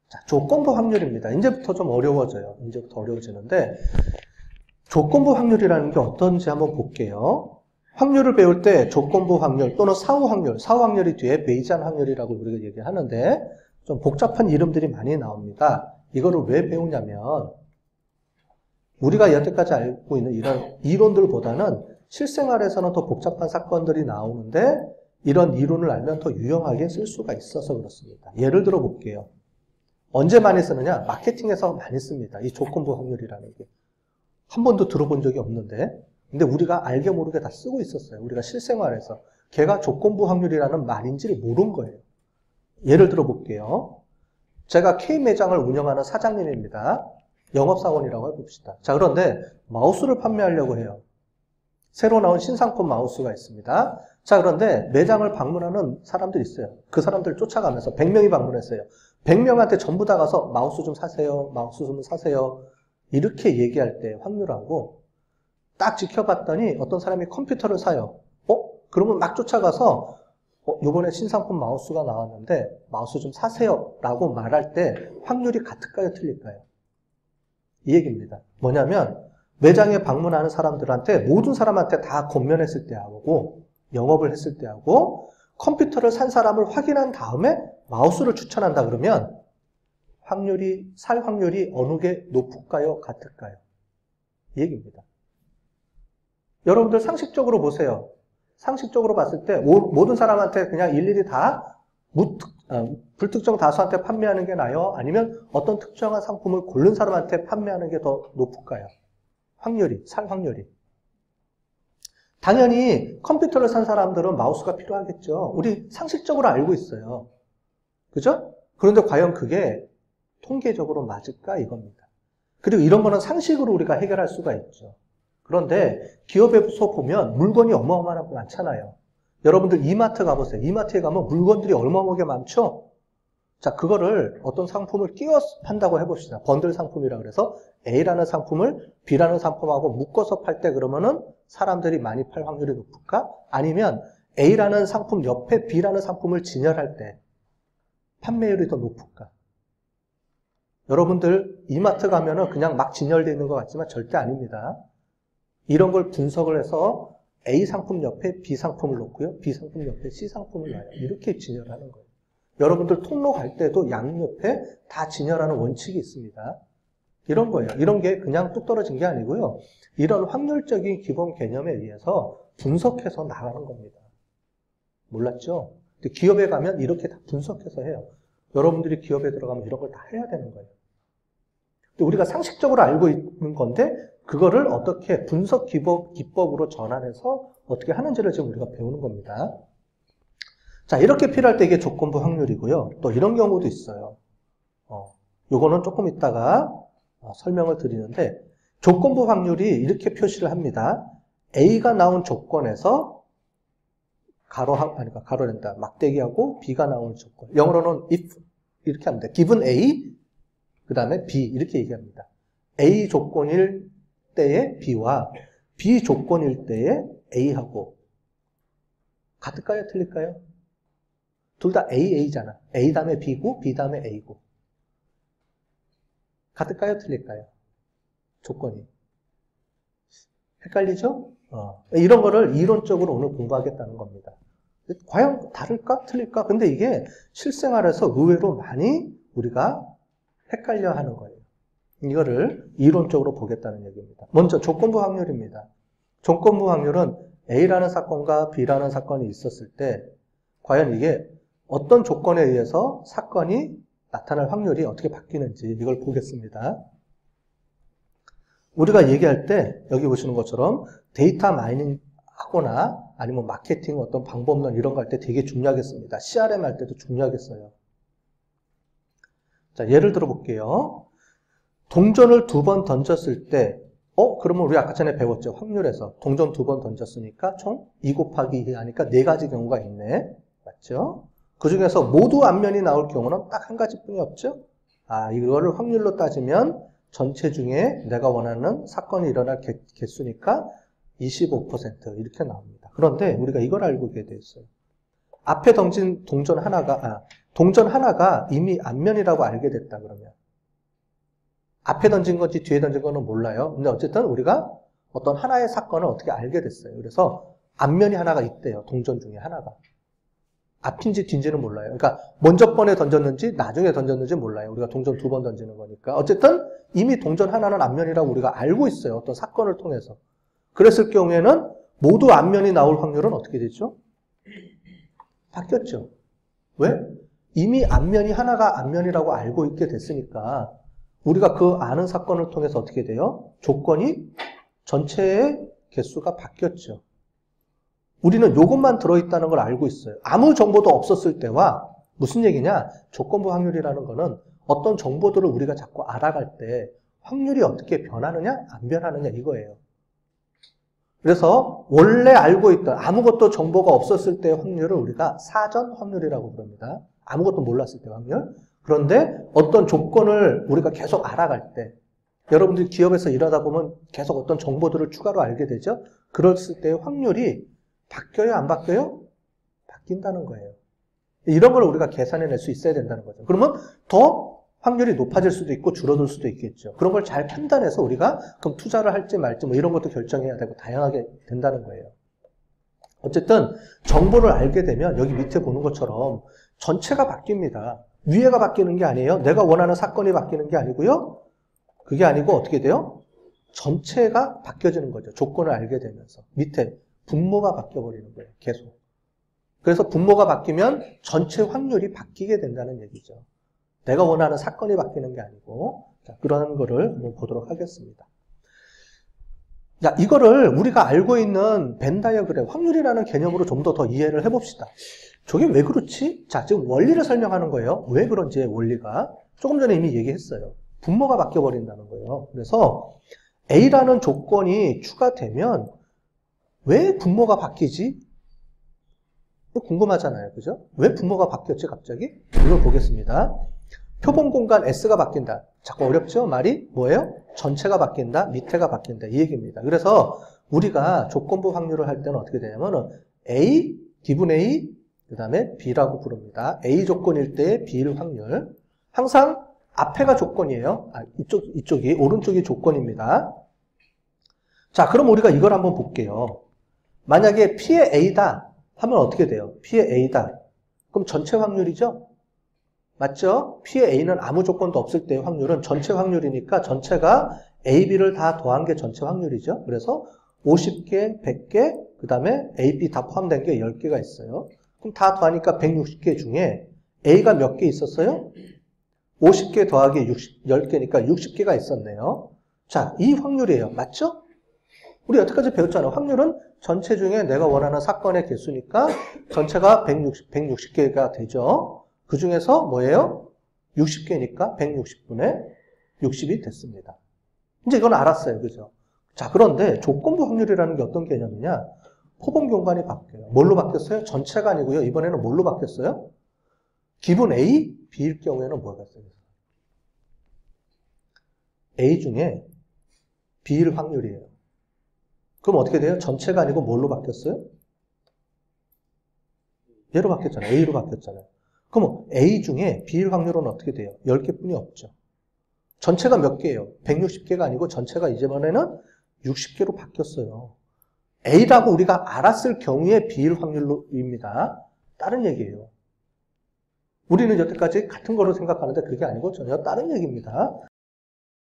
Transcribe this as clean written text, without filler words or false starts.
자, 조건부 확률입니다. 이제부터 좀 어려워져요. 이제부터 어려워지는데 조건부 확률이라는 게 어떤지 한번 볼게요. 확률을 배울 때 조건부 확률 또는 사후 확률이 뒤에 베이지안 확률이라고 우리가 얘기하는데 좀 복잡한 이름들이 많이 나옵니다. 이거를 왜 배우냐면 우리가 여태까지 알고 있는 이런 이론들보다는 실생활에서는 더 복잡한 사건들이 나오는데 이런 이론을 알면 더 유용하게 쓸 수가 있어서 그렇습니다. 예를 들어 볼게요. 언제 많이 쓰느냐? 마케팅에서 많이 씁니다. 이 조건부 확률이라는 게. 한 번도 들어본 적이 없는데 근데 우리가 알게 모르게 다 쓰고 있었어요. 우리가 실생활에서. 걔가 조건부 확률이라는 말인지를 모른 거예요. 예를 들어 볼게요. 제가 K 매장을 운영하는 사장님입니다. 영업사원이라고 해봅시다. 자, 그런데 마우스를 판매하려고 해요. 새로 나온 신상품 마우스가 있습니다. 자, 그런데 매장을 방문하는 사람들이 있어요. 그 사람들을 쫓아가면서 100명이 방문했어요. 100명한테 전부 다 가서 마우스 좀 사세요. 마우스 좀 사세요. 이렇게 얘기할 때 확률하고 딱 지켜봤더니 어떤 사람이 컴퓨터를 사요. 그러면 막 쫓아가서 요번에 신상품 마우스가 나왔는데 마우스 좀 사세요 라고 말할 때 확률이 같을까요? 틀릴까요? 이 얘기입니다. 뭐냐면 매장에 방문하는 사람들한테 모든 사람한테 다 권면했을 때하고 영업을 했을 때하고 컴퓨터를 산 사람을 확인한 다음에 마우스를 추천한다 그러면 살 확률이 어느 게 높을까요? 같을까요? 이 얘기입니다. 여러분들 상식적으로 보세요. 상식적으로 봤을 때 모든 사람한테 그냥 일일이 다 불특정 다수한테 판매하는 게 나아요? 아니면 어떤 특정한 상품을 고른 사람한테 판매하는 게 더 높을까요? 살 확률이. 당연히 컴퓨터를 산 사람들은 마우스가 필요하겠죠. 우리 상식적으로 알고 있어요. 그죠? 그런데 과연 그게 통계적으로 맞을까? 이겁니다. 그리고 이런 거는 상식으로 우리가 해결할 수가 있죠. 그런데 기업에서 보면 물건이 어마어마하게 많잖아요. 여러분들 이마트 가보세요. 이마트에 가면 물건들이 어마어마하게 많죠? 자, 그거를 어떤 상품을 끼워 판다고 해봅시다. 번들 상품이라 그래서 A라는 상품을 B라는 상품하고 묶어서 팔 때 그러면은 사람들이 많이 팔 확률이 높을까? 아니면 A라는 상품 옆에 B라는 상품을 진열할 때 판매율이 더 높을까? 여러분들 이마트 가면은 그냥 막 진열되어 있는 것 같지만 절대 아닙니다. 이런 걸 분석을 해서 A 상품 옆에 B 상품을 놓고요. B 상품 옆에 C 상품을 놔요. 이렇게 진열하는 거예요. 여러분들 통로 갈 때도 양옆에 다 진열하는 원칙이 있습니다. 이런 거예요. 이런 게 그냥 뚝 떨어진 게 아니고요. 이런 확률적인 기본 개념에 의해서 분석해서 나가는 겁니다. 몰랐죠? 근데 기업에 가면 이렇게 다 분석해서 해요. 여러분들이 기업에 들어가면 이런 걸 다 해야 되는 거예요. 근데 우리가 상식적으로 알고 있는 건데 그거를 어떻게 분석 기법으로 전환해서 어떻게 하는지를 지금 우리가 배우는 겁니다. 자, 이렇게 필요할 때 이게 조건부 확률이고요. 또 이런 경우도 있어요. 요거는 조금 이따가 설명을 드리는데 조건부 확률이 이렇게 표시를 합니다. A가 나온 조건에서 가로된다. 막대기하고 B가 나오는 조건. 영어로는 if 이렇게 합니다. given A 그 다음에 B 이렇게 얘기합니다. A 조건일 때의 B와 B 조건일 때의 A하고 같을까요? 틀릴까요? 둘 다 A잖아. A 다음에 B고 B 다음에 A고 같을까요? 틀릴까요? 조건이 헷갈리죠? 이런 거를 이론적으로 오늘 공부하겠다는 겁니다. 과연 다를까? 틀릴까? 근데 이게 실생활에서 의외로 많이 우리가 헷갈려 하는 거예요. 이거를 이론적으로 보겠다는 얘기입니다. 먼저 조건부 확률입니다. 조건부 확률은 A라는 사건과 B라는 사건이 있었을 때 과연 이게 어떤 조건에 의해서 사건이 나타날 확률이 어떻게 바뀌는지 이걸 보겠습니다. 우리가 얘기할 때 여기 보시는 것처럼 데이터 마이닝 하거나 아니면 마케팅 어떤 방법론 이런 거 할 때 되게 중요하게 씁니다. CRM 할 때도 중요하게 써요. 자, 예를 들어 볼게요. 동전을 2번 던졌을 때 그러면 우리 아까 전에 배웠죠. 확률에서 동전 2번 던졌으니까 총 2 곱하기 2 하니까 4가지 경우가 있네. 맞죠? 그 중에서 모두 앞면이 나올 경우는 딱 한 가지뿐이 없죠. 이거를 확률로 따지면 전체 중에 내가 원하는 사건이 일어날 개수니까 25% 이렇게 나옵니다. 그런데 우리가 이걸 알고 있게 돼 있어요. 앞에 던진 동전 하나가 동전 하나가 이미 앞면이라고 알게 됐다 그러면 앞에 던진 건지 뒤에 던진 거는 몰라요. 근데 어쨌든 우리가 어떤 하나의 사건을 어떻게 알게 됐어요. 그래서 앞면이 하나가 있대요. 동전 중에 하나가. 앞인지 뒤인지는 몰라요. 그러니까 먼저 번에 던졌는지 나중에 던졌는지 몰라요. 우리가 동전 2번 던지는 거니까. 어쨌든 이미 동전 하나는 앞면이라고 우리가 알고 있어요. 어떤 사건을 통해서. 그랬을 경우에는 모두 앞면이 나올 확률은 어떻게 되죠? 바뀌었죠. 왜? 이미 앞면이 하나가 앞면이라고 알고 있게 됐으니까 우리가 그 아는 사건을 통해서 어떻게 돼요? 조건이 전체의 개수가 바뀌었죠. 우리는 이것만 들어있다는 걸 알고 있어요. 아무 정보도 없었을 때와 무슨 얘기냐? 조건부 확률이라는 거는 어떤 정보들을 우리가 자꾸 알아갈 때 확률이 어떻게 변하느냐? 안 변하느냐? 이거예요. 그래서 원래 알고 있던 아무것도 정보가 없었을 때의 확률을 우리가 사전 확률이라고 부릅니다. 아무것도 몰랐을 때 확률. 그런데 어떤 조건을 우리가 계속 알아갈 때 여러분들이 기업에서 일하다 보면 계속 어떤 정보들을 추가로 알게 되죠. 그랬을 때의 확률이 바뀌어요? 안 바뀌어요? 바뀐다는 거예요. 이런 걸 우리가 계산해낼 수 있어야 된다는 거죠. 그러면 더 확률이 높아질 수도 있고 줄어들 수도 있겠죠. 그런 걸 잘 판단해서 우리가 그럼 투자를 할지 말지 뭐 이런 것도 결정해야 되고 다양하게 된다는 거예요. 어쨌든 정보를 알게 되면 여기 밑에 보는 것처럼 전체가 바뀝니다. 위에가 바뀌는 게 아니에요. 내가 원하는 사건이 바뀌는 게 아니고요. 그게 아니고 어떻게 돼요? 전체가 바뀌어지는 거죠. 조건을 알게 되면서. 밑에 분모가 바뀌어버리는 거예요. 계속. 그래서 분모가 바뀌면 전체 확률이 바뀌게 된다는 얘기죠. 내가 원하는 사건이 바뀌는 게 아니고. 자, 그런 거를 한번 보도록 하겠습니다. 자, 이거를 우리가 알고 있는 벤 다이어그램, 확률이라는 개념으로 좀 더 이해를 해봅시다. 저게 왜 그렇지? 자, 지금 원리를 설명하는 거예요. 왜 그런지의 원리가. 조금 전에 이미 얘기했어요. 분모가 바뀌어버린다는 거예요. 그래서 A라는 조건이 추가되면 왜 분모가 바뀌지? 궁금하잖아요. 그죠? 왜 분모가 바뀌었지, 갑자기? 이걸 보겠습니다. 표본 공간 S가 바뀐다. 자꾸 어렵죠? 말이 뭐예요? 전체가 바뀐다, 밑에가 바뀐다. 이 얘기입니다. 그래서 우리가 조건부 확률을 할 때는 어떻게 되냐면은 A, 기분 A, 그 다음에 B라고 부릅니다. A 조건일 때의 B일 확률. 항상 앞에가 조건이에요. 이쪽이, 오른쪽이 조건입니다. 자, 그럼 우리가 이걸 한번 볼게요. 만약에 P의 A다 하면 어떻게 돼요? P의 A다. 그럼 전체 확률이죠? 맞죠? P의 A는 아무 조건도 없을 때의 확률은 전체 확률이니까 전체가 A, B를 다 더한 게 전체 확률이죠. 그래서 50개, 100개, 그 다음에 A, B 다 포함된 게 10개가 있어요. 그럼 다 더하니까 160개 중에 A가 몇 개 있었어요? 50개 더하기 10개니까 60개가 있었네요. 자, 이 확률이에요. 맞죠? 우리 여태까지 배웠잖아요. 확률은 전체 중에 내가 원하는 사건의 개수니까 전체가 160개가 되죠. 그 중에서 뭐예요? 60개니까 160분의 60이 됐습니다. 이제 이건 알았어요. 그죠? 자, 그런데 조건부 확률이라는 게 어떤 개념이냐? 포본 공간이 바뀌어요. 뭘로 바뀌었어요? 전체가 아니고요. 이번에는 뭘로 바뀌었어요? 기분 A, B일 경우에는 뭐가 있어요? A 중에 B일 확률이에요. 그럼 어떻게 돼요? 전체가 아니고 뭘로 바뀌었어요? 얘로 바뀌었잖아요. A로 바뀌었잖아요. 그럼 A 중에 B일 확률은 어떻게 돼요? 10개뿐이 없죠. 전체가 몇 개예요? 160개가 아니고 전체가 이제번에는 60개로 바뀌었어요. A라고 우리가 알았을 경우에 B일 확률입니다. 다른 얘기예요. 우리는 여태까지 같은 거로 생각하는데 그게 아니고 전혀 다른 얘기입니다.